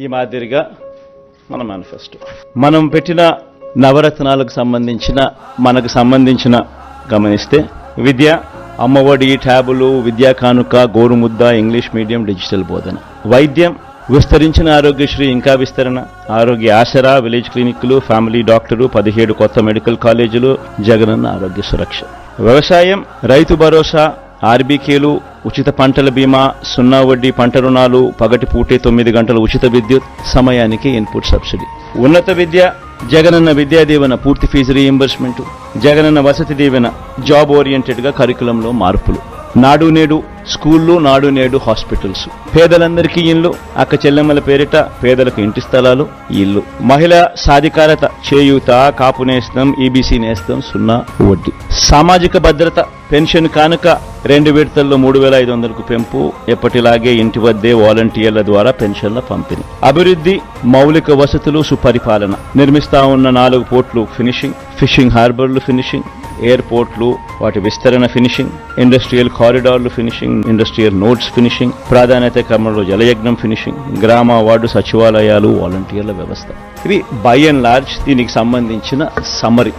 ఈ మాదిరిగా మన మేనిఫెస్టో. మనం పెట్టిన నవరత్నాలకు మనకు సంబంధించిన గమనిస్తే విద్య, అమ్మఒడి, ట్యాబులు, విద్యా కానుక, గోరుముద్ద, ఇంగ్లీష్ మీడియం, డిజిటల్ బోధన. వైద్యం, విస్తరించిన ఆరోగ్యశ్రీ ఇంకా విస్తరణ, ఆరోగ్య ఆసరా, విలేజ్ క్లినిక్లు, ఫ్యామిలీ డాక్టరు, 17 కొత్త మెడికల్ కాలేజీలు, జగనన్న ఆరోగ్య సురక్ష. వ్యవసాయం, రైతు భరోసా, ఆర్బీకేలు, ఉచిత పంటల బీమా, 0 వడ్డీ పంట రుణాలు, పగటిపూటే 9 గంటల ఉచిత విద్యుత్, సమయానికి ఇన్పుట్ సబ్సిడీ. ఉన్నత విద్య, జగనన్న విద్యా దీవెన, పూర్తి fee reimbursement, Jagananna Vasathi Deevena, job oriented గా కరికులంలో మార్పులు, నాడు నేడు స్కూళ్లు, నాడు నేడు హాస్పిటల్స్, పేదలందరికీ ఇళ్లు, అక్క చెల్లెమ్మల పేరిట పేదలకు ఇంటి స్థలాలు, ఇళ్లు, మహిళా సాధికారత, చేయూత, కాపు నేస్తం, ఈబీసీ నేస్తం, 0 వడ్డీ, సామాజిక భద్రత, పెన్షన్ కానుక 2 విడతల్లో 3,500కు పెంపు, ఎప్పటిలాగే ఇంటి వద్దే వాలంటీర్ల ద్వారా పెన్షన్ల పంపిణీ. అభివృద్ధి, మౌలిక వసతులు, సుపరిపాలన, నిర్మిస్తా ఉన్న 4 పోర్ట్లు ఫినిషింగ్, ఫిషింగ్ హార్బర్లు ఫినిషింగ్, ఎయిర్పోర్ట్లు వాటి విస్తరణ ఫినిషింగ్, ఇండస్ట్రియల్ కారిడార్లు ఫినిషింగ్, ఇండస్ట్రియల్ నోడ్స్ ఫినిషింగ్, ప్రాధాన్యత క్రమంలో జలయజ్ఞం ఫినిషింగ్, గ్రామ వార్డు సచివాలయాలు, వాలంటీర్ల వ్యవస్థ. ఇవి బై అండ్ లార్జ్ దీనికి సంబంధించిన సమ్మరీ.